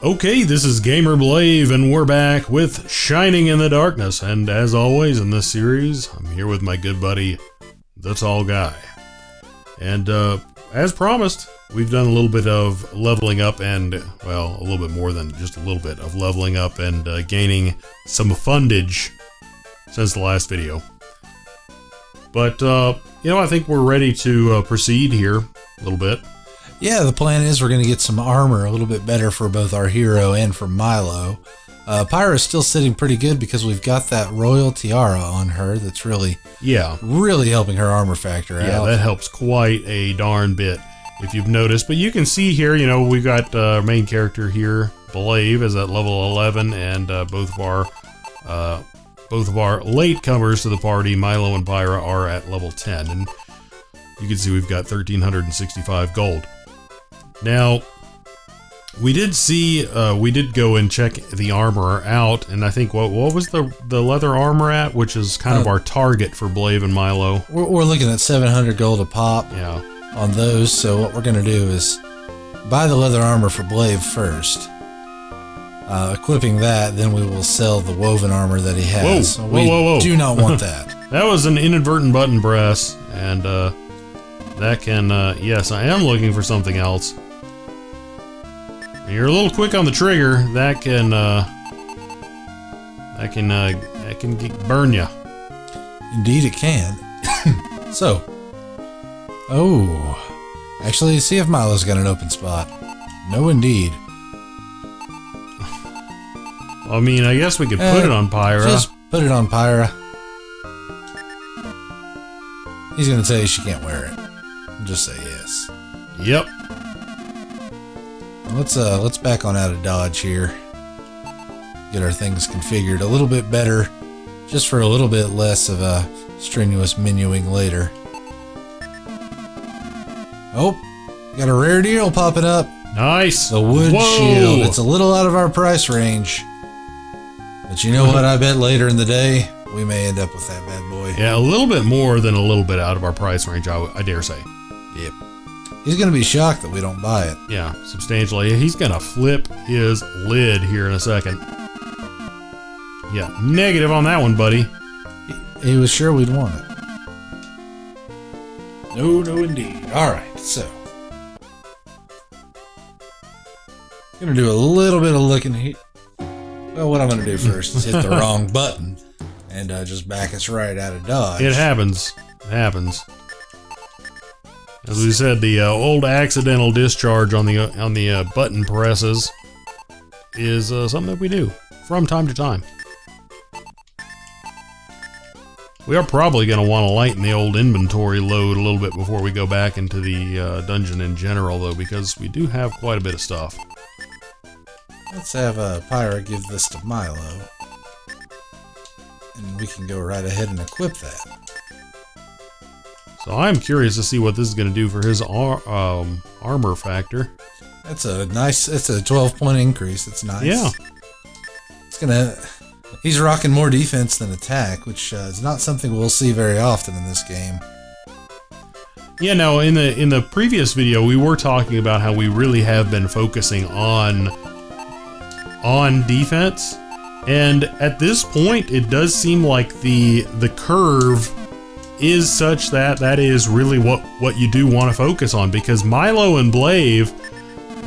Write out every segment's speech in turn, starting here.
Okay, this is GamerBlave, and we're back with Shining in the Darkness. And as always in this series, I'm here with my good buddy, TheTallGuy. And as promised, we've done a little bit of leveling up and, well, a little bit more than just a little bit of leveling up and gaining some fundage since the last video. But, I think we're ready to proceed here a little bit. Yeah, the plan is we're going to get some armor a little bit better for both our hero and for Milo. Pyra's still sitting pretty good because we've got that royal tiara on her that's really helping her armor factor out. Yeah, that helps quite a darn bit, if you've noticed. But you can see here, we've got our main character here, Blave, is at level 11, and both of our latecomers to the party, Milo and Pyra, are at level 10. And you can see we've got 1,365 gold. Now, we did go and check the armor out, and I think, what was the leather armor at, which is kind of our target for Blave and Milo? We're looking at 700 gold a pop on those, so what we're going to do is buy the leather armor for Blave first. Equipping that, then we will sell the woven armor that he has. Whoa. We do not want that. That was an inadvertent button press, and that can, yes, I am looking for something else. You're a little quick on the trigger. That can burn you. Indeed, it can. So, actually, see if Milo's got an open spot. No, indeed. I mean, I guess we could put it on Pyra. Just put it on Pyra. He's gonna tell you she can't wear it. Just say yes. Yep. Let's back on out of Dodge here. Get our things configured a little bit better, just for a little bit less of a strenuous menuing later. Oh, got a rare deal popping up. Nice. The wood shield. It's a little out of our price range, but you know what? I bet later in the day we may end up with that bad boy. Yeah, a little bit more than a little bit out of our price range, I dare say. Yep. He's going to be shocked that we don't buy it. Yeah, substantially. He's going to flip his lid here in a second. Yeah, negative on that one, buddy. He was sure we'd want it. No, indeed. All right, so. Going to do a little bit of looking here. Well, what I'm going to do first is hit the wrong button and just back us right out of Dodge. It happens. It happens. As we said, the old accidental discharge on the button presses is something that we do from time to time. We are probably going to want to lighten the old inventory load a little bit before we go back into the dungeon in general, though, because we do have quite a bit of stuff. Let's have Pyra give this to Milo, and we can go right ahead and equip that. So I'm curious to see what this is going to do for his armor factor. It's a 12-point increase. It's nice. Yeah. He's rocking more defense than attack, which is not something we'll see very often in this game. Yeah, no, in the previous video, we were talking about how we really have been focusing on defense. And at this point, it does seem like the curve is such that is really what you do want to focus on, because Milo and Blave,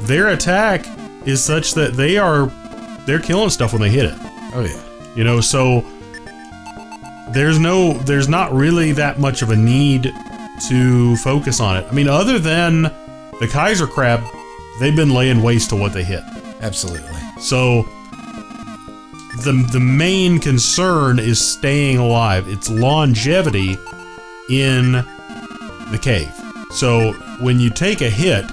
their attack is such that they're killing stuff when they hit it. Oh yeah. So there's not really that much of a need to focus on it. I mean, other than the Kaiser crab, they've been laying waste to what they hit. Absolutely. So the main concern is staying alive. It's longevity in the cave. So when you take a hit,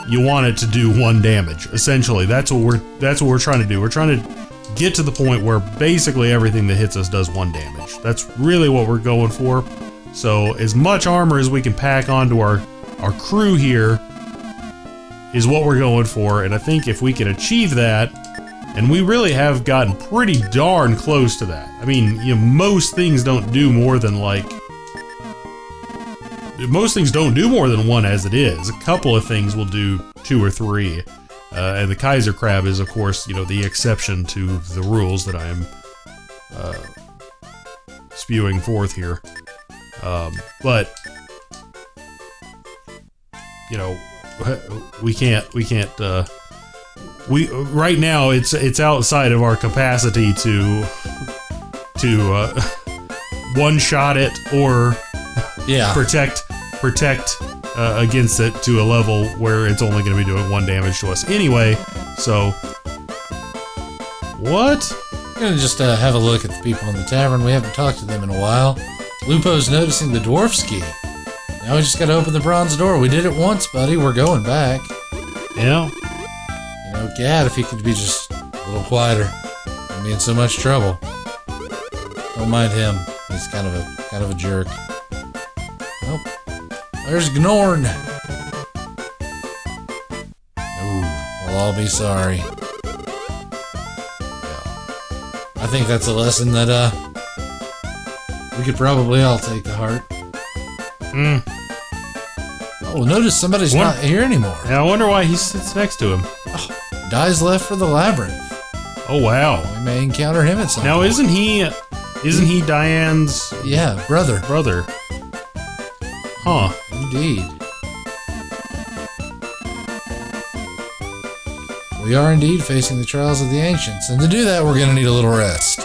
you want it to do 1 damage. Essentially, that's what we're trying to do. We're trying to get to the point where basically everything that hits us does 1 damage. That's really what we're going for. So as much armor as we can pack onto our crew here is what we're going for, and I think if we can achieve that, and we really have gotten pretty darn close to that. I mean, most things don't do more than most things don't do more than 1 as it is. A couple of things will do 2 or 3. And the Kaiser Crab is, of course, the exception to the rules that I am spewing forth here. But we can't. Right now it's outside of our capacity to one shot it or protect against it to a level where it's only going to be doing 1 damage to us anyway. So what? I'm gonna just have a look at the people in the tavern. We haven't talked to them in a while. Lupo's noticing the dwarf's key. Now we just gotta open the bronze door. We did it once, buddy. We're going back. Yeah. Gad, if he could be just a little quieter. I'd be in so much trouble. Don't mind him. He's kind of a jerk. Nope. There's Gnorn. Ooh, we'll all be sorry. I think that's a lesson that we could probably all take to heart. Oh, notice somebody's not here anymore. Yeah, I wonder why he sits next to him. Oh, Dai's left for the labyrinth. Oh wow. We may encounter him at some point. Now isn't he Diane's brother? Huh. Indeed. We are indeed facing the trials of the ancients, and to do that we're gonna need a little rest.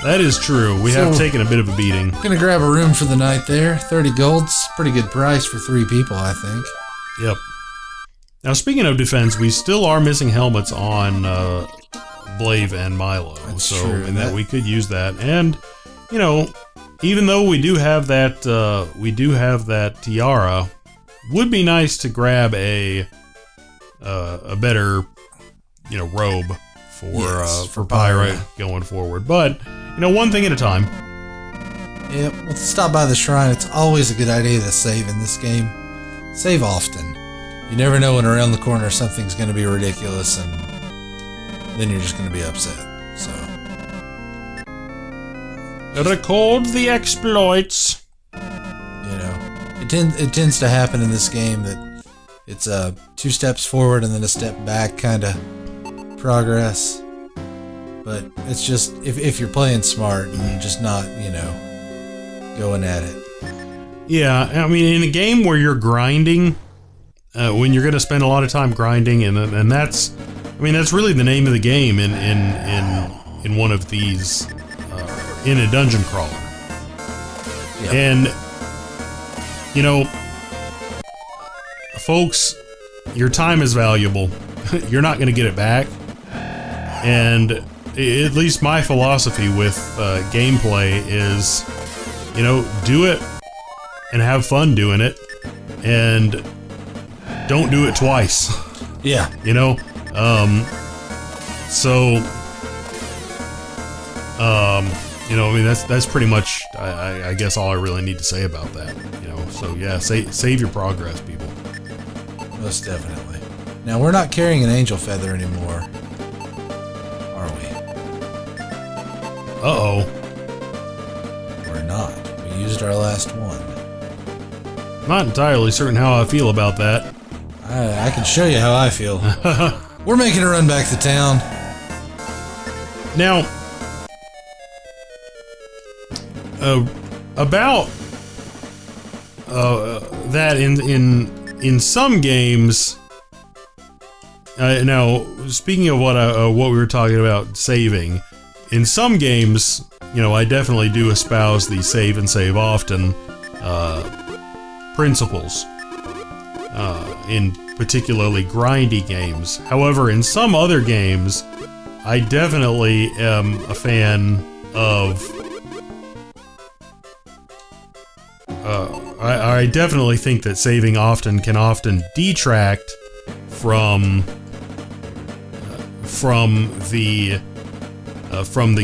That is true. We have taken a bit of a beating. Gonna grab a room for the night there. 30 gold's pretty good price for 3 people, I think. Yep. Now, speaking of defense, we still are missing helmets on Blave and Milo. That's true. And that we could use that. And, even though we do have that tiara, would be nice to grab a better, robe for Pyra going forward. But, one thing at a time. Yep, let's stop by the shrine. It's always a good idea to save in this game. Save often. You never know when around the corner something's going to be ridiculous, and then you're just going to be upset. So, record the exploits. It tends to happen in this game that it's 2 steps forward and then a step back kind of progress. But it's just, if you're playing smart and just not, going at it. Yeah, I mean, in a game where you're grinding, when you're going to spend a lot of time grinding, and that's really the name of the game in one of these, in a dungeon crawler. Yep. And, folks, your time is valuable. You're not going to get it back. And at least my philosophy with gameplay is, do it and have fun doing it, and don't do it twice. Yeah. That's pretty much, I guess, all I really need to say about that. So yeah, save your progress, people. Most definitely. Now, we're not carrying an angel feather anymore, are we? Uh-oh. We're not. We used our last one. Not entirely certain how I feel about that. I can show you how I feel. We're making a run back to town. Now, about that in some games. Now, speaking of what we were talking about saving, in some games, I definitely do espouse the save and save often principles. In particularly grindy games. However, in some other games, I definitely am a fan of. I definitely think that saving often can often detract from the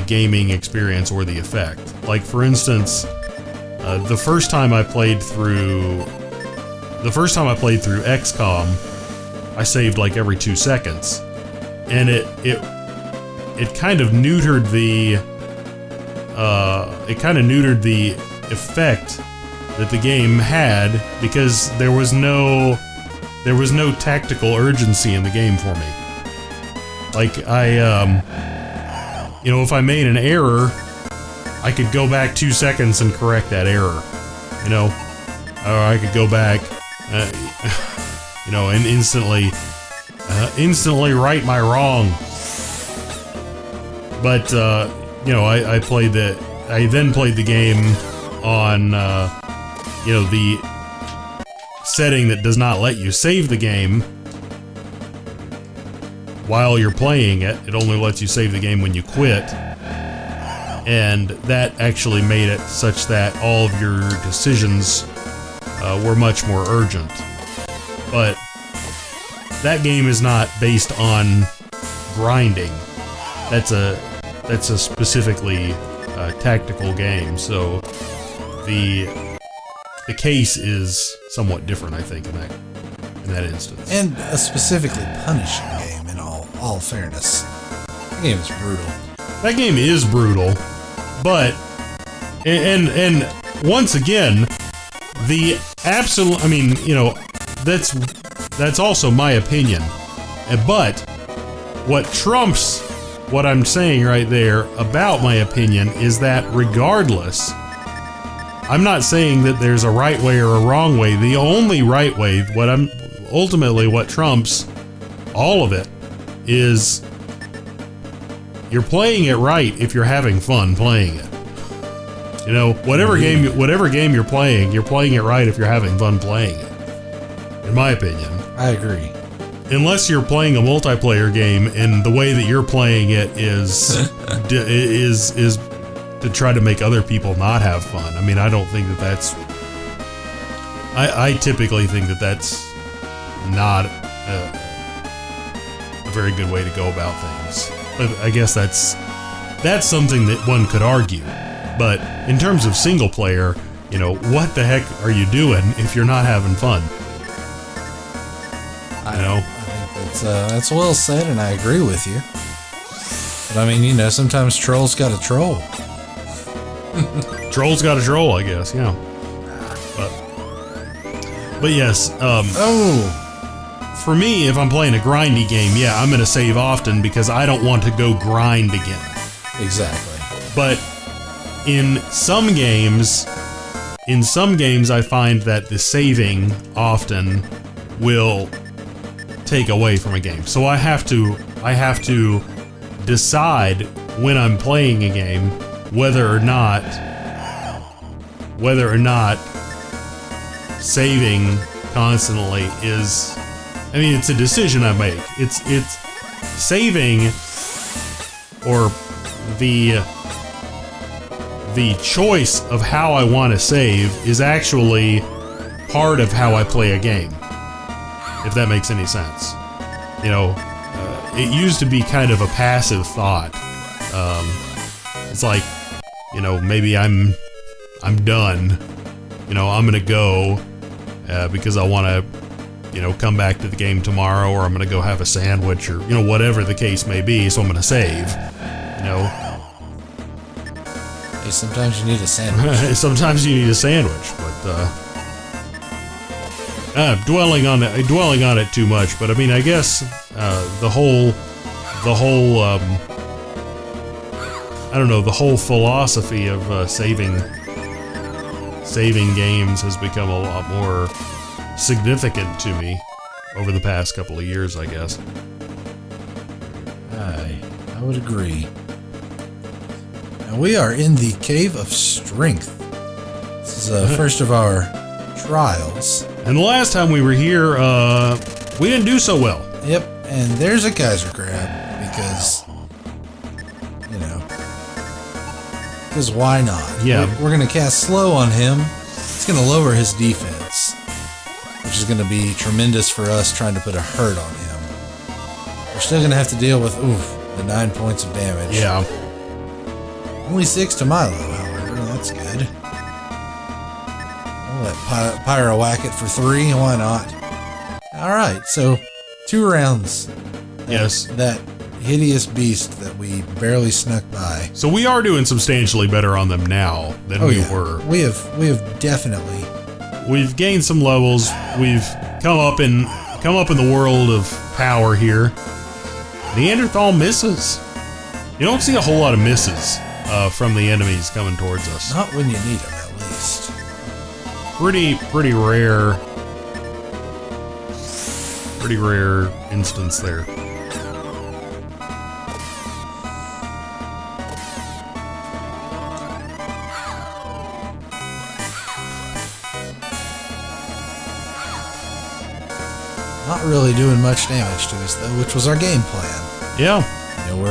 gaming experience or the effect. Like, for instance, the first time I played through XCOM, I saved like every 2 seconds, and it kind of neutered the effect that the game had, because there was no tactical urgency in the game for me. Like, you know, if I made an error, I could go back 2 seconds and correct that error, you know? Or I could go back, you know, and instantly right my wrong. But, you know, I then played the game on, you know, the setting that does not let you save the game while you're playing it. It only lets you save the game when you quit. And that actually made it such that all of your decisions were much more urgent. But that game is not based on grinding. That's a specifically tactical game. So the case is somewhat different, I think, in that instance. And a specifically punishing game, in all fairness. That game is brutal. That game is brutal, but and once again, the absolute. I mean, you know, that's also my opinion. But what trumps what I'm saying right there about my opinion is that regardless, I'm not saying that there's a right way or a wrong way. The only right way, what trumps all of it, is you're playing it right if you're having fun playing it. You know, whatever game you're playing it right if you're having fun playing it. In my opinion. I agree. Unless you're playing a multiplayer game and the way that you're playing it is to try to make other people not have fun. I mean, I don't think that's... I typically think that's not a very good way to go about things. But I guess that's something that one could argue. But in terms of single player, you know, what the heck are you doing if you're not having fun? You know? I think that's well said, and I agree with you. But I mean, you know, sometimes trolls got a troll. Trolls got a troll, I guess, yeah. But yes, for me, if I'm playing a grindy game, yeah, I'm gonna save often because I don't want to go grind again. Exactly. But in some games I find that the saving often will take away from a game. So I have to decide when I'm playing a game whether or not saving constantly is, I mean, it's a decision I make. It's saving, or the choice of how I want to save is actually part of how I play a game, if that makes any sense. You know, it used to be kind of a passive thought. It's like, you know, maybe I'm done. You know, I'm gonna go because I want to, you know, come back to the game tomorrow, or I'm gonna go have a sandwich, or, you know, whatever the case may be. So I'm gonna save. You know. Hey, sometimes you need a sandwich. Sometimes you need a sandwich, but dwelling on it too much. But I mean, I guess the whole I don't know, the whole philosophy of saving games has become a lot more significant to me over the past couple of years, I guess. I would agree. Now we are in the Cave of Strength. This is first of our trials. And the last time we were here, we didn't do so well. Yep, and there's a Kaiser Crab, because, you know, because why not? Yeah. We're going to cast slow on him. It's going to lower his defense, which is going to be tremendous for us trying to put a hurt on him. We're still going to have to deal with, the 9 points of damage. Yeah. Only 6 to Milo, however. That's good. I'll let Pyro whack it for 3. Why not? Alright, so 2 rounds. Yes. That hideous beast that we barely snuck by. So we are doing substantially better on them now than we were. We have definitely. We've gained some levels. We've come up in the world of power here. Neanderthal misses. You don't see a whole lot of misses from the enemies coming towards us. Not when you need them, at least. Pretty rare. Pretty rare instance there. Not really doing much damage to us though, which was our game plan. Yeah. You know,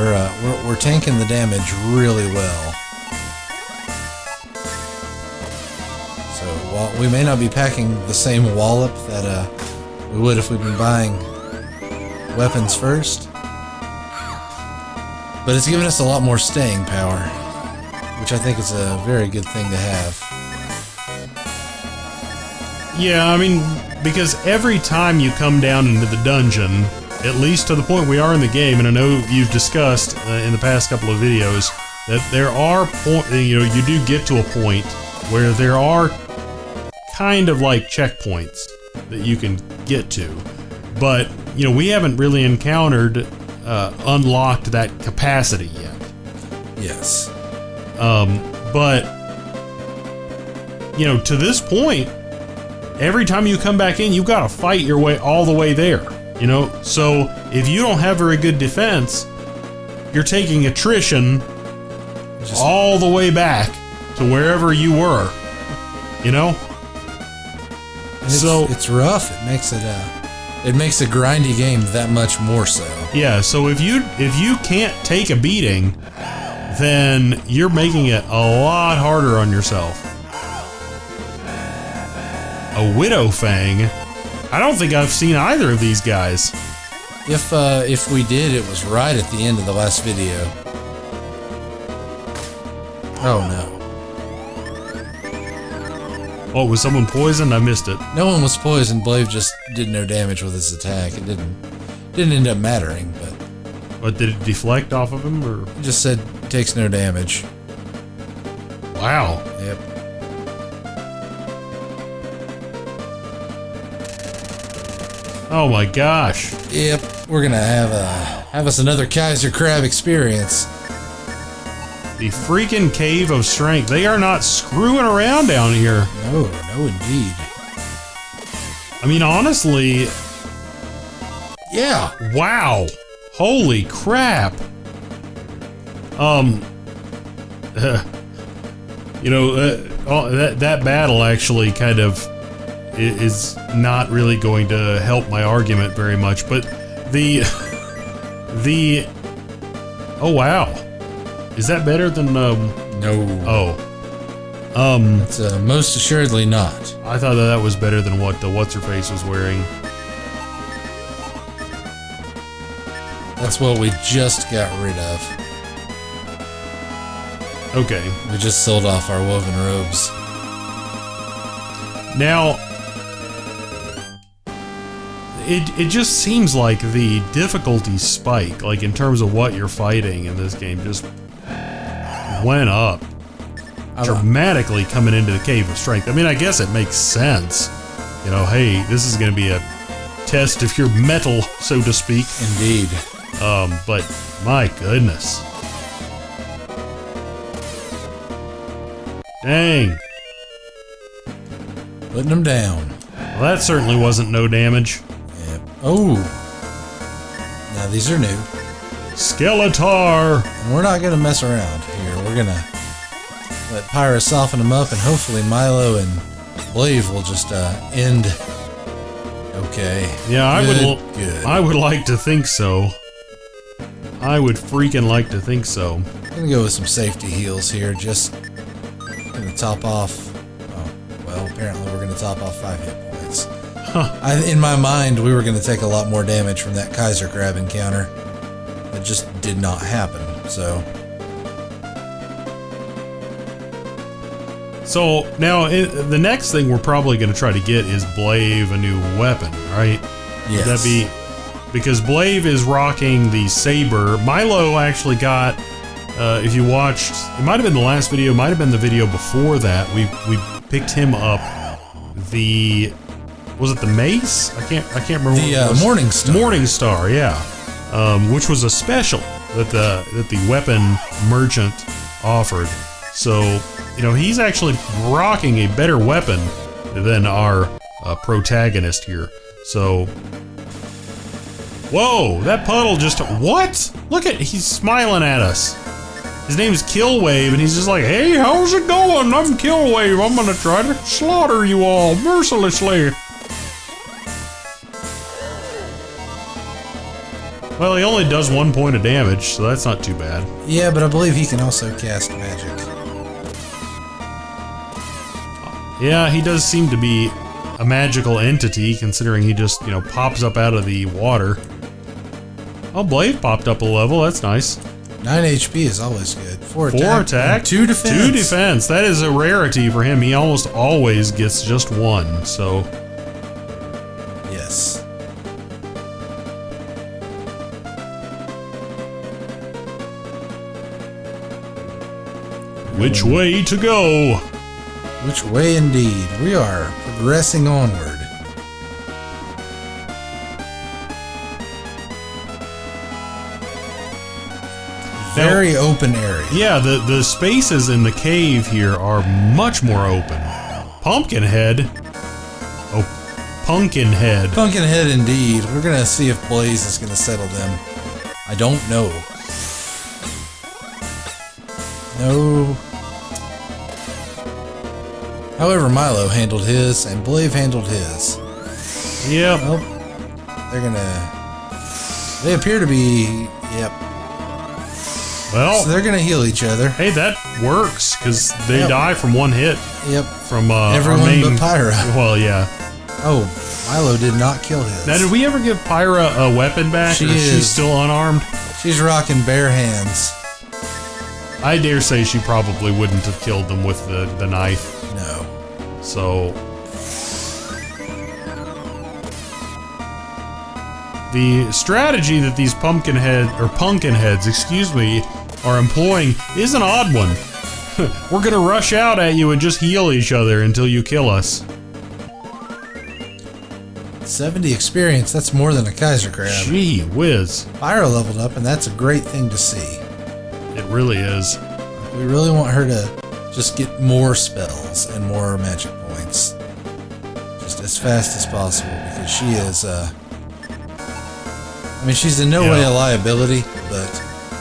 we're tanking the damage really well. So while we may not be packing the same wallop that we would if we'd been buying weapons first, but it's given us a lot more staying power, which I think is a very good thing to have. Yeah, I mean, because every time you come down into the dungeon, at least to the point we are in the game, and I know you've discussed in the past couple of videos that there are you do get to a point where there are kind of like checkpoints that you can get to, but we haven't really unlocked that capacity yet. Yes. But to this point, every time you come back in, you've got to fight your way all the way there. So if you don't have very good defense, you're taking attrition all the way back to wherever you were. So it's rough. It makes a grindy game that much more so. Yeah. So if you can't take a beating, then you're making it a lot harder on yourself. A Widow Fang. I don't think I've seen either of these guys. If we did, it was right at the end of the last video. Oh no. Oh, was someone poisoned? I missed it. No one was poisoned. Blave just did no damage with his attack. It didn't end up mattering, but... But did it deflect off of him, or...? It just said, takes no damage. Wow. Yep. Oh my gosh. Yep, we're gonna have us another Kaiser Crab experience. The freaking Cave of Strength. They are not screwing around down here. No indeed. I mean, honestly... Yeah. Wow. Holy crap. That battle actually kind of is not really going to help my argument very much, but oh wow, is that better than no? It's most assuredly not. I thought that was better than what what's her face was wearing. That's what we just got rid of. Okay, we just sold off our woven robes. Now, it just seems like the difficulty spike, like in terms of what you're fighting in this game, just went up dramatically coming into the Cave of Strength. I mean, I guess it makes sense. Hey, this is going to be a test of your metal, so to speak. Indeed. But my goodness. Dang. Putting them down. Well, that certainly wasn't no damage. Yep. Oh. Now these are new. Skeletar. And we're not going to mess around here. We're going to let Pyra soften them up, and hopefully Milo and Blave will just end. Okay. Yeah, Good. I would like to think so. I would freaking like to think so. I'm going to go with some safety heals here. Just going to top off. Well, apparently we're going to top off 5 hit points. Huh. In my mind, we were going to take a lot more damage from that Kaiser Crab encounter. It just did not happen, so... So, now, the next thing we're probably going to try to get is Blave a new weapon, right? Yes. Would that be... Because Blave is rocking the saber. Milo actually got... if you watched... It might have been the last video, it might have been the video before that. We picked him up the... Was it the mace? I can't remember. The Morning Star. Morning Star, yeah. which was a special that the weapon merchant offered. So, you know, he's actually rocking a better weapon than our protagonist here. So, whoa, that puddle just, what? Look at, he's smiling at us. His name is Killwave, and he's just like, hey, how's it going? I'm Killwave. I'm gonna try to slaughter you all mercilessly. Well, he only does 1 point of damage, so that's not too bad. Yeah, but I believe he can also cast magic. Yeah, he does seem to be a magical entity, considering he just, you know, pops up out of the water. Oh, Blade popped up a level. That's nice. 9 HP is always good. 4 attack, 2 defense. 2 defense. That is a rarity for him. He almost always gets just 1, so... Yes. Which way to go? Which way indeed. We are progressing onward. Very open area. Yeah, the spaces in the cave here are much more open. Pumpkinhead. Oh, Pumpkinhead. Pumpkinhead indeed. We're gonna see if Blaze is gonna settle them. I don't know. No. However, Milo handled his, and Blave handled his. Yep. Well, they're gonna... They appear to be... Yep. Well... So they're gonna heal each other. Hey, that works, because they die from 1 hit. Yep. From, everyone our main... but Pyra. Well, yeah. Oh, Milo did not kill his. Now, did we ever give Pyra a weapon back, or is she still unarmed? She's rocking bare hands. I dare say she probably wouldn't have killed them with the knife. No. So... The strategy that these pumpkinheads, excuse me, are employing is an odd one. We're gonna rush out at you and just heal each other until you kill us. 70 experience, that's more than a Kaiser Crab. Gee whiz. Pyra leveled up, and that's a great thing to see. It really is. We really want her to just get more spells and more magic points. Just as fast as possible, because she is, I mean, she's in no way a liability, but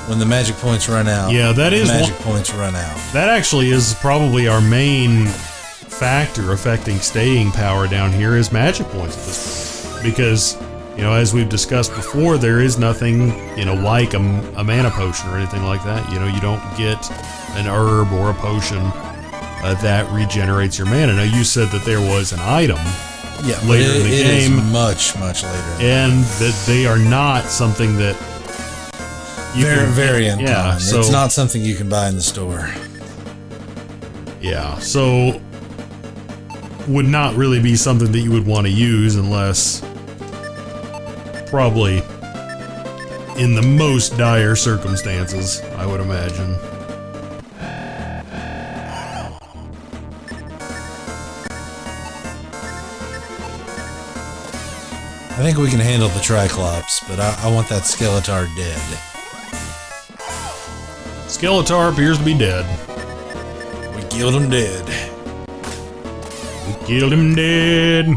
when the magic points run out, magic points run out. That actually is probably our main factor affecting staying power down here is magic points at this point. Because, you know, as we've discussed before, there is nothing, you know, like a mana potion or anything like that. You know, you don't get an herb or a potion that regenerates your mana. Now, you said that there was an item later in the game. It is much later. And that they are not something that you very uncommon. Yeah, so, it's not something you can buy in the store. Yeah, so would not really be something that you would want to use unless probably in the most dire circumstances, I would imagine. I think we can handle the Triclops, but I want that Skeletar dead. Skeletar appears to be dead. We killed him dead. We killed him dead.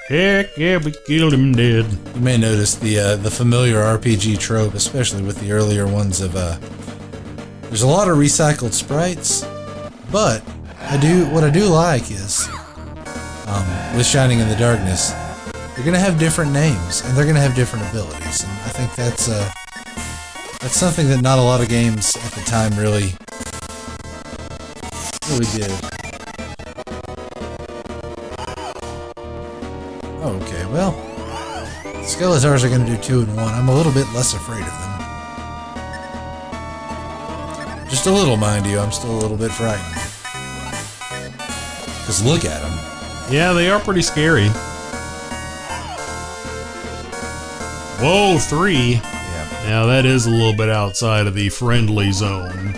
Heck yeah, we killed him dead. You may notice the familiar RPG trope, especially with the earlier ones of there's a lot of recycled sprites, but what I do like is with Shining in the Darkness, they're gonna have different names and they're gonna have different abilities, and I think that's something that not a lot of games at the time really did. Okay, well, Skeletars are going to do 2 and 1. I'm a little bit less afraid of them. Just a little, mind you. I'm still a little bit frightened. Just look at them. Yeah, they are pretty scary. Whoa, 3. Yeah. Now that is a little bit outside of the friendly zone.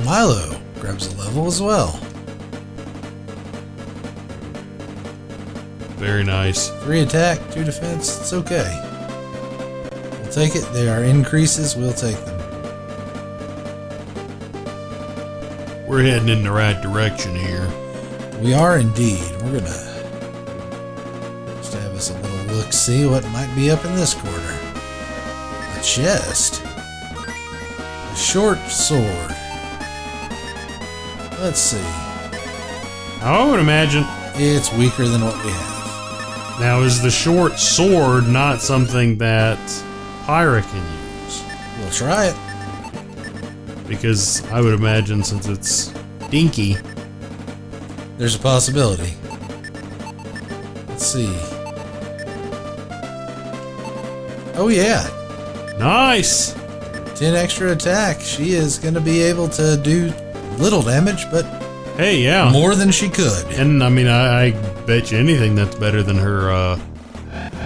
Milo grabs a level as well. Very nice. 3 attack, 2 defense. It's okay. We'll take it. They are increases. We'll take them. We're heading in the right direction here. We are indeed. We're gonna just have us a little look, see what might be up in this corner. A chest. A short sword. Let's see. I would imagine it's weaker than what we have. Now, is the short sword not something that Pyra can use? We'll try it. Because I would imagine since it's dinky. There's a possibility. Let's see. Oh yeah. Nice! 10 extra attack. She is going to be able to do little damage, but hey, yeah, more than she could. And I mean, I bet you anything that's better than her,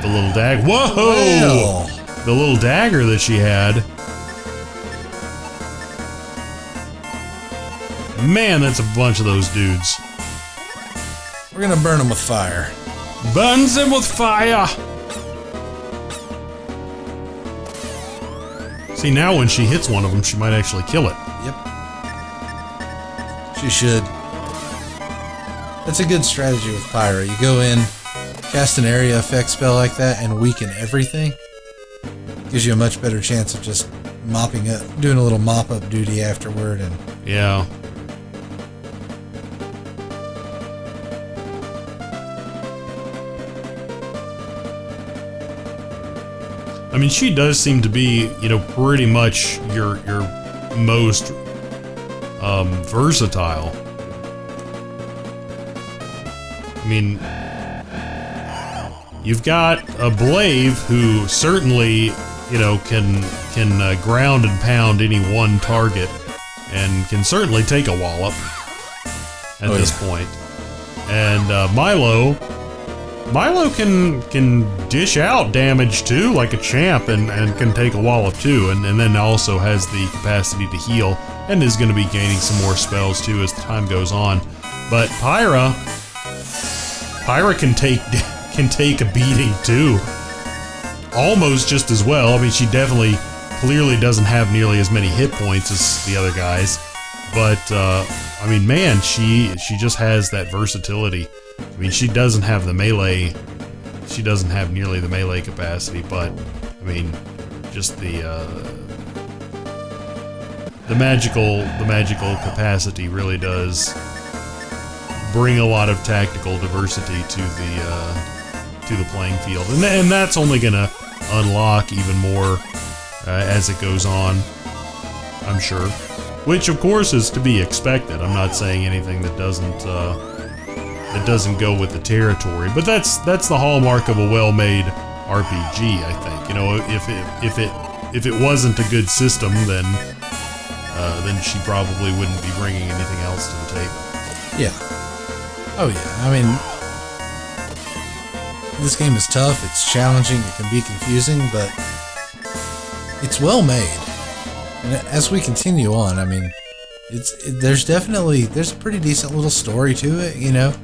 the little dagger. Whoa! Well. The little dagger that she had. Man, that's a bunch of those dudes. We're gonna burn them with fire. Burns them with fire! See, now when she hits one of them, she might actually kill it. Yep. She should. That's a good strategy with Pyra. You go in, cast an area effect spell like that, and weaken everything. Gives you a much better chance of just mopping up, doing a little mop-up duty afterward. And yeah. I mean, she does seem to be, you know, pretty much your most versatile. I mean, you've got a Blave who certainly, you know, can ground and pound any one target, and can certainly take a wallop at this point. And Milo can dish out damage too, like a champ, and can take a wallop too, and then also has the capacity to heal, and is going to be gaining some more spells too as the time goes on. But Pyra can take a beating too, almost just as well. I mean, she clearly doesn't have nearly as many hit points as the other guys, but I mean, man, she just has that versatility. I mean, she doesn't have the melee. She doesn't have nearly the melee capacity, but I mean, just the magical capacity really does bring a lot of tactical diversity to the playing field, and that's only gonna unlock even more as it goes on, I'm sure. Which, of course, is to be expected. I'm not saying anything that doesn't go with the territory, but that's the hallmark of a well-made RPG, I think. You know, if it wasn't a good system, then she probably wouldn't be bringing anything else to the table. Yeah. Oh yeah. I mean, this game is tough. It's challenging. It can be confusing, but it's well made. And as we continue on, I mean, there's a pretty decent little story to it. You know.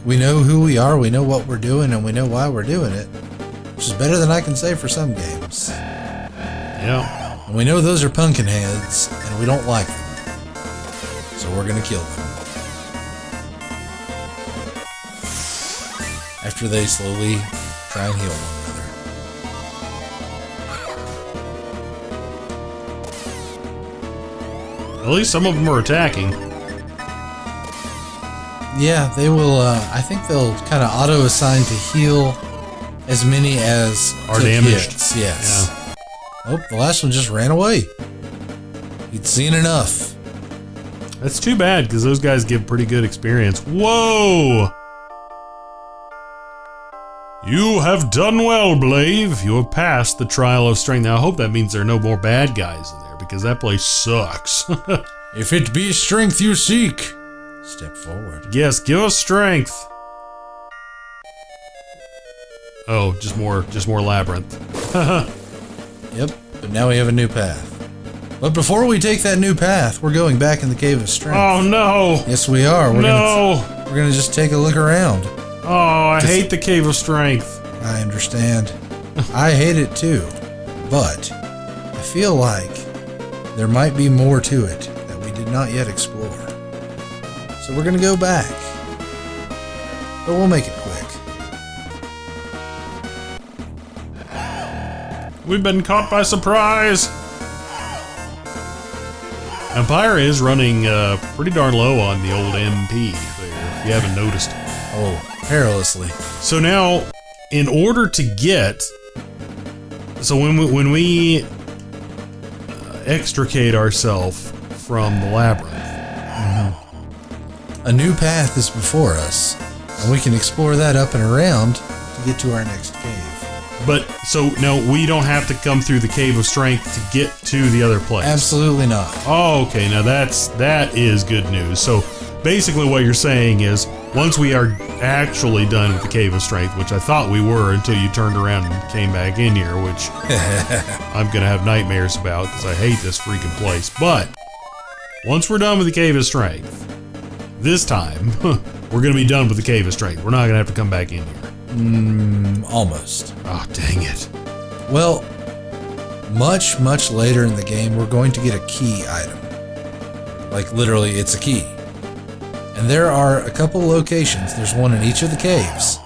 We know who we are, we know what we're doing, and we know why we're doing it. Which is better than I can say for some games. Yeah. And we know those are pumpkin heads, and we don't like them. So we're gonna kill them. After they slowly try and heal one another. At least some of them are attacking. Yeah, they will, I think they'll kind of auto-assign to heal as many as are damaged. Hits. Yes. Yeah. Oh, the last one just ran away. He'd seen enough. That's too bad, because those guys give pretty good experience. Whoa! You have done well, Blave. You have passed the trial of strength. Now, I hope that means there are no more bad guys in there, because that place sucks. If it be strength you seek, step forward. Yes, give us strength. Oh, just more labyrinth. Yep, but now we have a new path. But before we take that new path, we're going back in the Cave of Strength. Oh no! Yes, we are. We're gonna just take a look around. Oh, I hate the Cave of Strength. I understand. I hate it too. but I feel like there might be more to it that we did not yet explore. So we're going to go back, but we'll make it quick. We've been caught by surprise! Now, Pyra is running pretty darn low on the old MP there, if you haven't noticed. Oh, perilously. So now, in order to get... So when we extricate ourselves from the labyrinth... A new path is before us, and we can explore that up and around to get to our next cave. But, so, now, we don't have to come through the Cave of Strength to get to the other place? Absolutely not. Oh, okay, now that is good news. So, basically what you're saying is, once we are actually done with the Cave of Strength, which I thought we were until you turned around and came back in here, which I'm gonna have nightmares about, because I hate this freaking place. But, once we're done with the Cave of Strength, this time, we're gonna be done with the Cave of Strength. We're not gonna have to come back in here. Almost. Oh, dang it. Well, much later in the game, we're going to get a key item. Like, literally, it's a key. And there are a couple locations. There's one in each of the caves.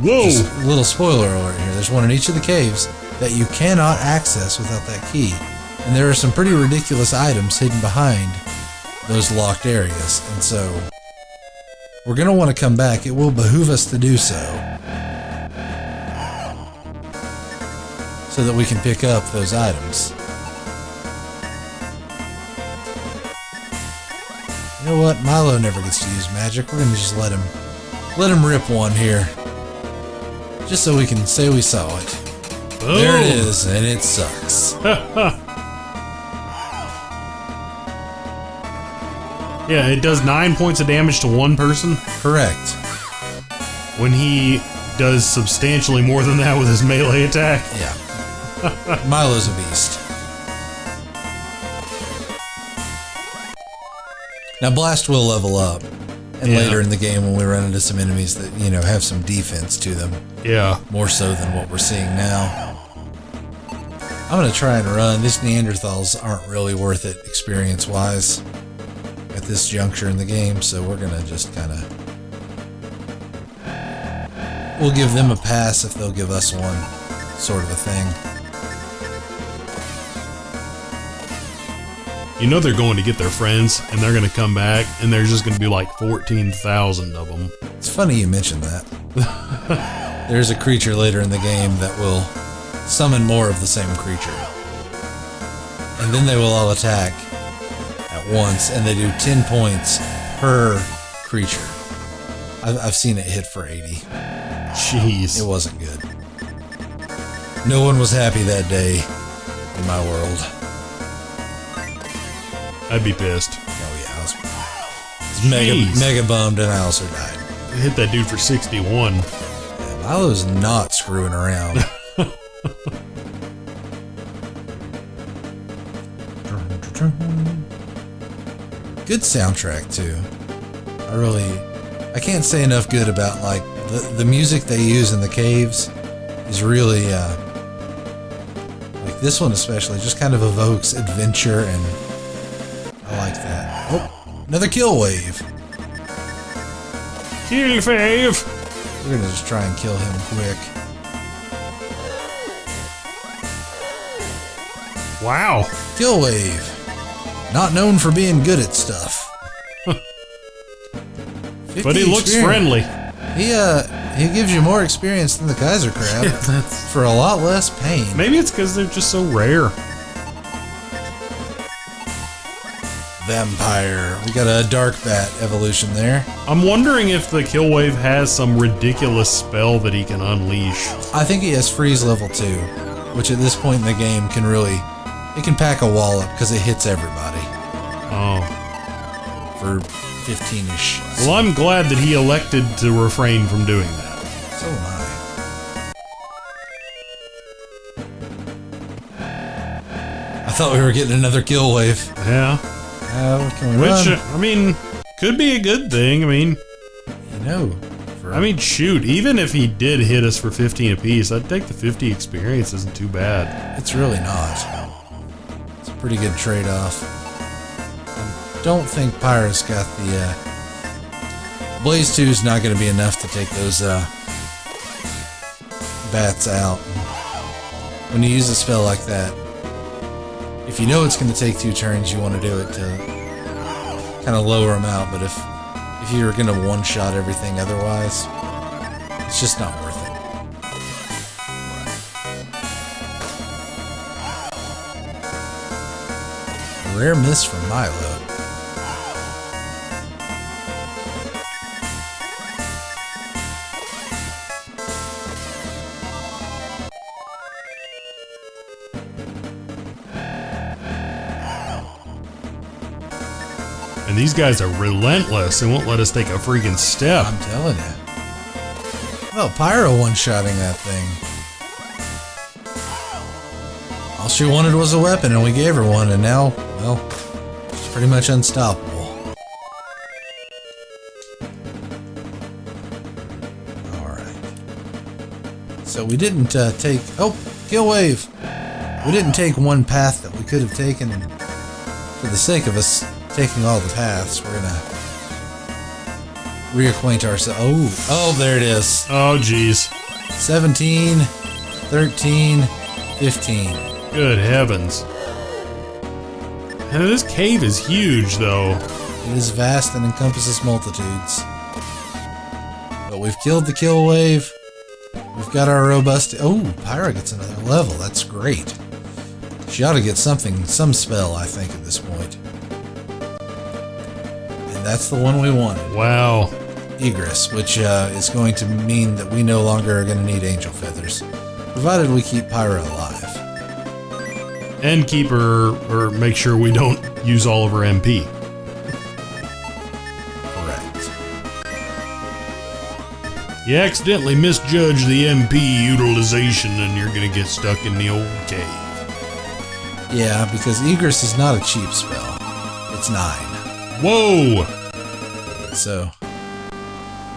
Whoa! Just a little spoiler alert here. There's one in each of the caves that you cannot access without that key. And there are some pretty ridiculous items hidden behind those locked areas. And so, we're going to want to come back. It will behoove us to do so. So that we can pick up those items. You know what? Milo never gets to use magic. We're gonna just let him rip one here. Just so we can say we saw it. Boom. There it is, and it sucks. Yeah, it does 9 points of damage to one person. Correct. When he does substantially more than that with his melee attack. Yeah. Milo's a beast. Now Blast will level up, and later in the game when we run into some enemies that, you know, have some defense to them. Yeah. More so than what we're seeing now. I'm gonna try and run. These Neanderthals aren't really worth it experience-wise at this juncture in the game, so we're gonna just kinda... We'll give them a pass if they'll give us one, sort of a thing. You know they're going to get their friends, and they're going to come back, and there's just going to be like 14,000 of them. It's funny you mentioned that. There's a creature later in the game that will summon more of the same creature. And then they will all attack at once, and they do 10 points per creature. I've seen it hit for 80. Jeez. It wasn't good. No one was happy that day in my world. I'd be pissed. Oh yeah, I was mega bummed, and I also died. I hit that dude for 61. Yeah, Milo's not screwing around. Good soundtrack too. I can't say enough good about like the music they use in the caves is really like this one especially just kind of evokes adventure, and I like that. Oh, another kill wave. Kill wave. We're gonna just try and kill him quick. Wow. Kill wave. Not known for being good at stuff. But he looks friendly. He gives you more experience than the Kaiser Crab for a lot less pain. Maybe it's because they're just so rare. Vampire. We got a Dark Bat evolution there. I'm wondering if the kill wave has some ridiculous spell that he can unleash. I think he has freeze level 2, which at this point in the game can really... It can pack a wallop because it hits everybody. Oh. For 15-ish. Well, I'm glad that he elected to refrain from doing that. So am I. I thought we were getting another kill wave. Yeah. Can we Which, run? I mean, could be a good thing. I mean... You know, for for... I mean, shoot, even if he did hit us for 15 apiece, I'd take the 50 experience. Isn't too bad. It's really not. It's a pretty good trade-off. I don't think Pyro's got the... Blaze 2 is not going to be enough to take those bats out. When you use a spell like that, if you know it's going to take 2 turns, you want to do it to kind of lower them out, but if you're going to one-shot everything otherwise, it's just not worth it. A rare miss from Milo. And these guys are relentless and won't let us take a freaking step. I'm telling you. Oh, Pyro one-shotting that thing. All she wanted was a weapon, and we gave her one, and now, well, she's pretty much unstoppable. Alright. So we didn't take... Oh, kill wave! We didn't take one path that we could have taken. For the sake of us taking all the paths, we're gonna reacquaint ourselves. Oh, there it is. Oh, geez. 17, 13, 15. Good heavens. And this cave is huge, though. It is vast and encompasses multitudes. But we've killed the kill wave. We've got our robust... Oh, Pyra gets another level. That's great. She ought to get something, some spell, I think, at this point. And that's the one we wanted. Wow. Egress, which is going to mean that we no longer are going to need angel feathers, provided we keep Pyra alive. And keep her, or make sure we don't use all of her MP. Correct. You accidentally misjudge the MP utilization and you're gonna get stuck in the old cave. Yeah, because Egress is not a cheap spell. It's 9. Whoa! So,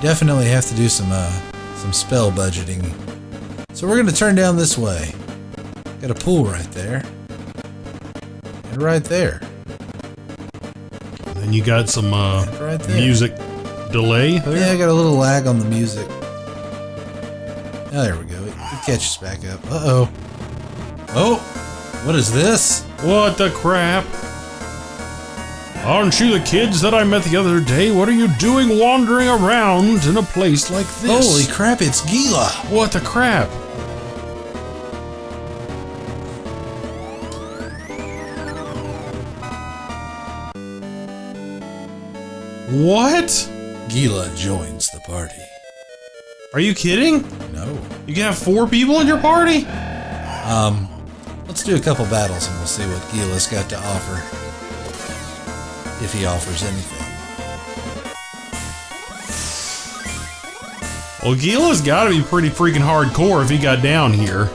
definitely have to do some spell budgeting. So we're gonna turn down this way. Got a pool right there. And right there. And then you got some right there. music delay there? Yeah, I got a little lag on the music. Oh, there we go. It catches back up. Uh-oh. Oh! What is this? What the crap? Aren't you the kids that I met the other day? What are you doing wandering around in a place like this? Holy crap, it's Gila! What the crap? What? Gila joins the party. Are you kidding? No. You can have 4 people in your party? Let's do a couple battles and we'll see what Gila's got to offer. If he offers anything. Well, Gila's gotta be pretty freaking hardcore if he got down here.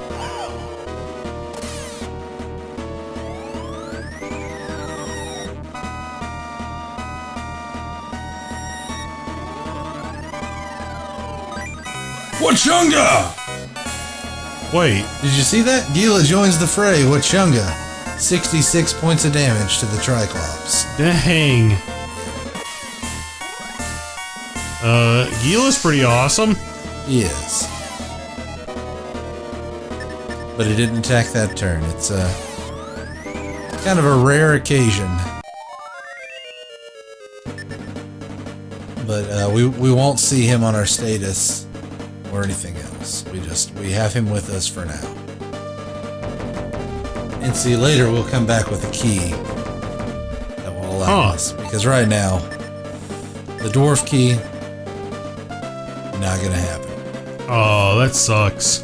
Wachunga! Wait. Did you see that? Gila joins the fray. Wachunga. 66 points of damage to the Triclops. Dang. Gila's pretty awesome. He is. But he didn't attack that turn. It's kind of a rare occasion. But we won't see him on our status or anything else. We have him with us for now. And see, later we'll come back with a key that will allow us. Because right now, the dwarf key, not gonna happen. Oh, that sucks.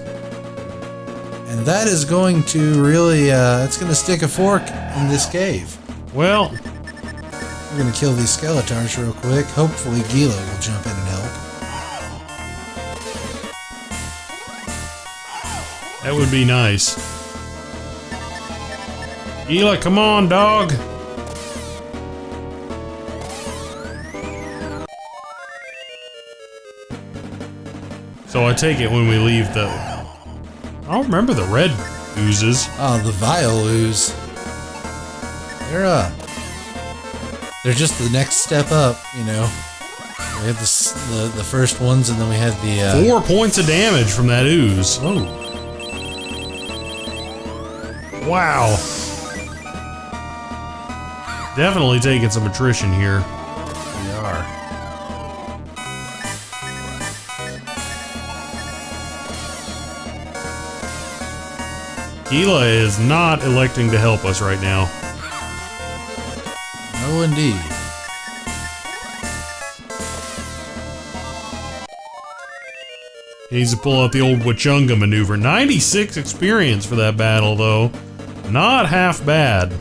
And that is going to really, it's gonna stick a fork in this cave. Well, we're gonna kill these Skeletars real quick. Hopefully Gila will jump in and help. that would be nice. Gila, come on, dog. So I take it when we leave the... I don't remember the red oozes. Oh, the vile ooze. They're just the next step up, you know. We had the first ones, and then we had the... 4 points of damage from that ooze. Oh. Wow. Definitely taking some attrition here. We are. Gila is not electing to help us right now. No, indeed. He needs to pull out the old Wachunga maneuver. 96 experience for that battle, though. Not half bad.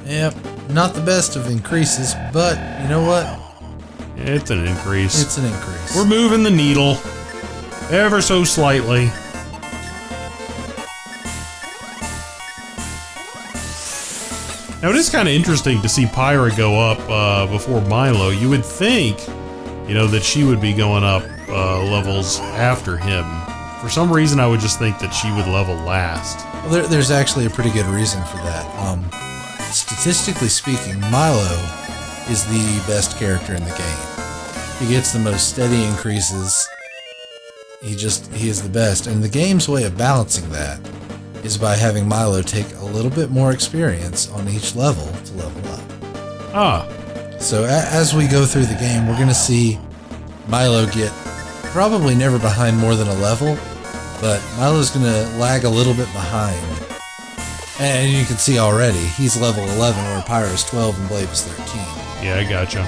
Yep, not the best of increases, but you know what? It's an increase. It's an increase. We're moving the needle ever so slightly. Now it is kind of interesting to see Pyra go up before Milo. You would think, you know, that she would be going up levels after him. For some reason, I would just think that she would level last. Well, there's actually a pretty good reason for that. Statistically speaking, Milo is the best character in the game. He gets the most steady increases. He is the best. And the game's way of balancing that is by having Milo take a little bit more experience on each level to level up. Ah. So as we go through the game, we're going to see Milo get probably never behind more than a level, but Milo's going to lag a little bit behind. And you can see already, he's level 11 where Pyra's 12 and Blave is 13. Yeah, I gotcha.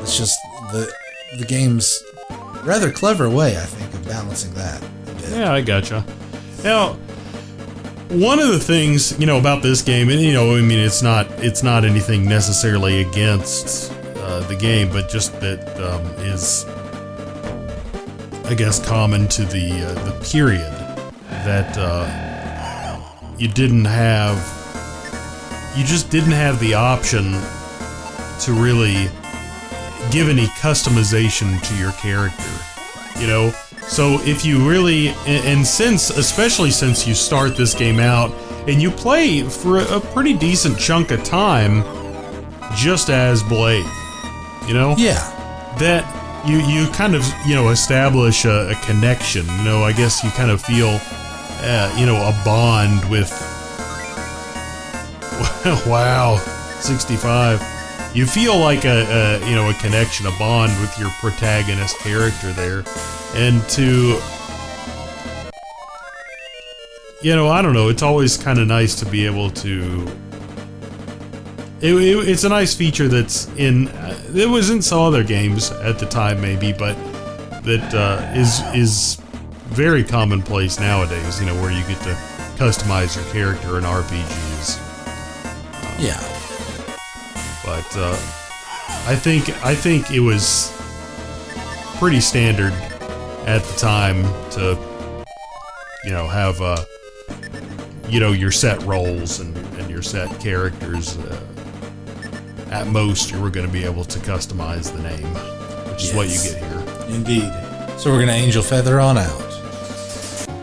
It's just the game's rather clever way, I think, of balancing that a bit. Yeah, I gotcha. Now, one of the things, you know, about this game, and you know, I mean, it's not anything necessarily against the game, but just that is, I guess, common to the period that you just didn't have the option to really give any customization to your character, you know. So if you really, and especially since you start this game out and you play for a pretty decent chunk of time just as Blave, you know? Yeah. That you kind of, you know, establish a connection, you know, I guess you kind of feel, you know, a bond with, wow, 65. You feel like you know, a connection, a bond with your protagonist character there. And to, you know, I don't know, it's always kind of nice to be able to, it's a nice feature that's it was in some other games at the time maybe, but that is very commonplace nowadays, you know, where you get to customize your character in RPGs. Yeah. But I think it was pretty standard at the time to, you know, have you know, your set roles and your set characters. At most, you were going to be able to customize the name, which is what you get here. Indeed. So we're going to Angel Feather on out.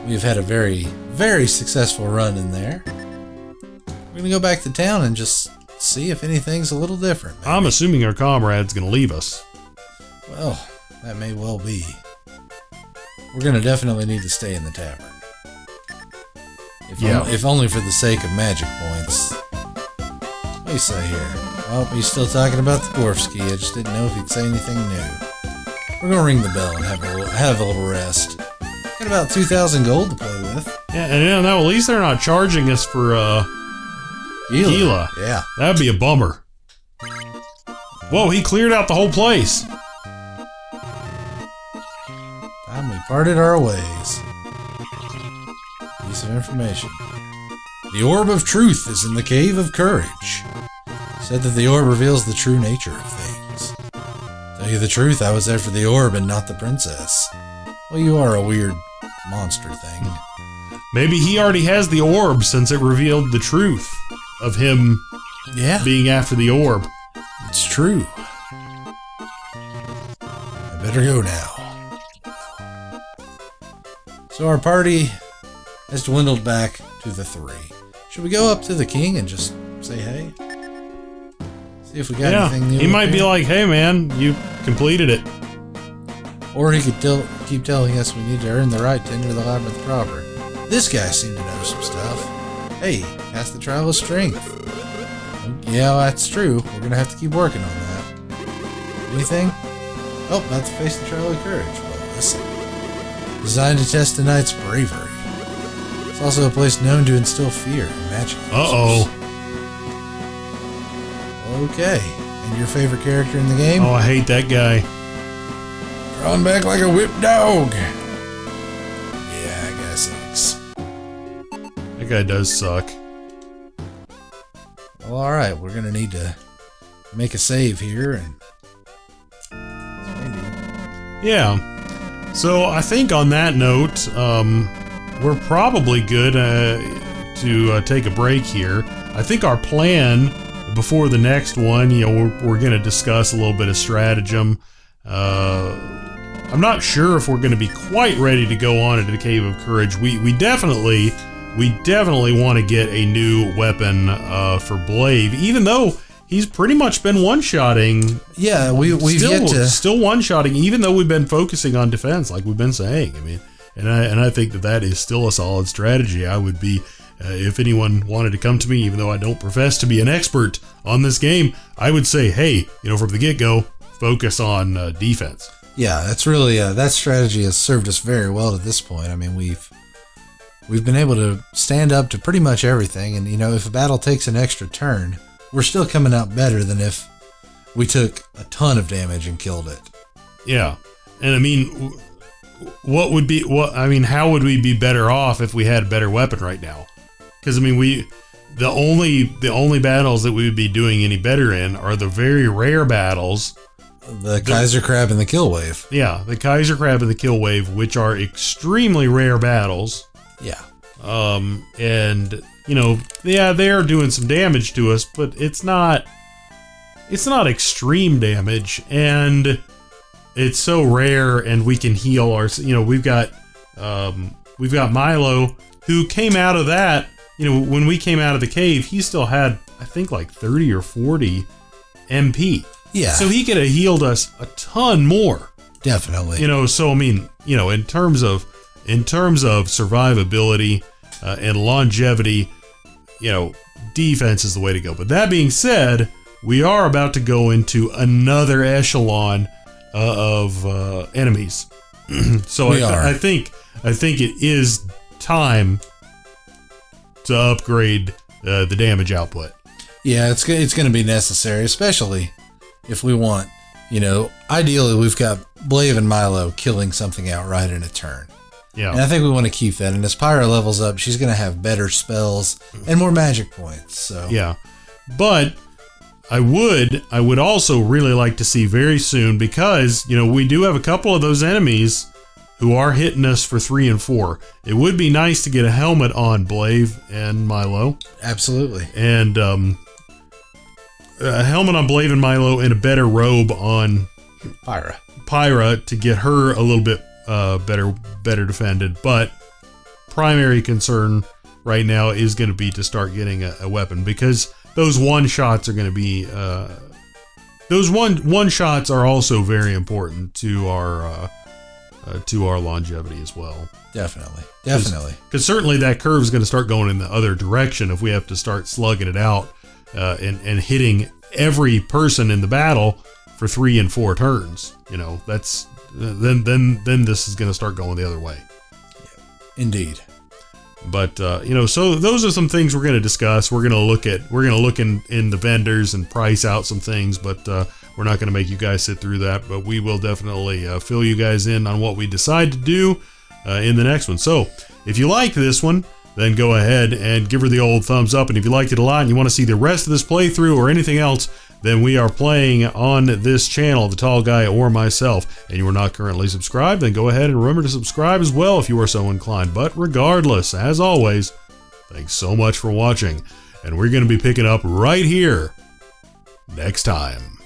We've had a very, very successful run in there. We're going to go back to town and just see if anything's a little different. Maybe. I'm assuming our comrade's going to leave us. Well, that may well be. We're going to definitely need to stay in the tavern. If only for the sake of magic points. What do you say here? Oh, he's still talking about the Dwarfski. I just didn't know if he'd say anything new. We're going to ring the bell and have a little rest. Got about 2,000 gold to play with. Yeah, and you know, at least they're not charging us for Gila. Yeah. That'd be a bummer. Whoa, he cleared out the whole place. Time we parted our ways. Piece of information. The Orb of Truth is in the Cave of Courage. Said that the orb reveals the true nature of things. Tell you the truth, I was there for the orb and not the princess. Well, you are a weird monster thing. Maybe he already has the orb since it revealed the truth of him being after the orb. It's true. better go now. So our party has dwindled back to the 3. Should we go up to the king and just say hey? See if we got anything new. He might be like, hey man, you completed it. Or he could keep telling us we need to earn the right to enter the labyrinth proper. This guy seemed to know some stuff. Hey, pass the trial of strength. Yeah, that's true. We're gonna have to keep working on that. Anything? Oh, about to face the trial of courage. Well, listen. Designed to test a knight's bravery. It's also a place known to instill fear and magic. Uh-oh. Okay. And your favorite character in the game? Oh, I hate that guy. Drawn back like a whipped dog. Yeah, that guy sucks. That guy does suck. Well, alright. We're going to need to make a save here. And yeah. So I think on that note, we're probably good to take a break here. I think our plan before the next one, we're going to discuss a little bit of stratagem. I'm not sure if we're going to be quite ready to go on into the Cave of Courage. We definitely want to get a new weapon for Blave, even though he's pretty much been one-shotting. Yeah, we've still one-shotting, even though we've been focusing on defense, like we've been saying. I mean, and I think that is still a solid strategy. I would be, if anyone wanted to come to me, even though I don't profess to be an expert on this game, I would say, hey, from the get-go, focus on defense. Yeah, that's really that strategy has served us very well to this point. I mean, we've been able to stand up to pretty much everything, and if a battle takes an extra turn, we're still coming out better than if we took a ton of damage and killed it. Yeah, and I mean, how would we be better off if we had a better weapon right now? Because I mean, the only battles that we would be doing any better in are the very rare battles. The Kaiser Crab and the Kill Wave. Yeah, the Kaiser Crab and the Kill Wave, which are extremely rare battles. Yeah. And they are doing some damage to us, but it's not extreme damage, and it's so rare, and we can heal our. We've got Milo, who came out of that. When we came out of the cave, he still had, I think, like 30 or 40 MP. Yeah. So he could have healed us a ton more. Definitely. So I mean, in terms of survivability and longevity, defense is the way to go. But that being said, we are about to go into another echelon of enemies. So I think it is time to upgrade the damage output. Yeah, it's going to be necessary, especially if we want, ideally we've got Blave and Milo killing something outright in a turn. Yeah. And I think we want to keep that. And as Pyra levels up, she's going to have better spells and more magic points. So yeah. But I would also really like to see very soon, because, we do have a couple of those enemies who are hitting us for 3 and 4. It would be nice to get a helmet on Blave and Milo. Absolutely. And a helmet on Blave and Milo and a better robe on Pyra to get her a little bit better defended. But primary concern right now is going to be to start getting a weapon, because those one shots are going to be those one shots are also very important to our longevity as well. Definitely. Because certainly that curve is going to start going in the other direction if we have to start slugging it out and hitting every person in the battle for 3 and 4 turns. That's then this is going to start going the other way. Yeah, indeed. But so those are some things we're going to discuss. We're going to look in the vendors and price out some things, but we're not going to make you guys sit through that. But we will definitely fill you guys in on what we decide to do in the next one. So if you like this one, then go ahead and give her the old thumbs up. And if you liked it a lot and you want to see the rest of this playthrough or anything else, then we are playing on this channel, The Tall Guy or myself, and you are not currently subscribed, then go ahead and remember to subscribe as well if you are so inclined. But regardless, as always, thanks so much for watching, and we're going to be picking up right here next time.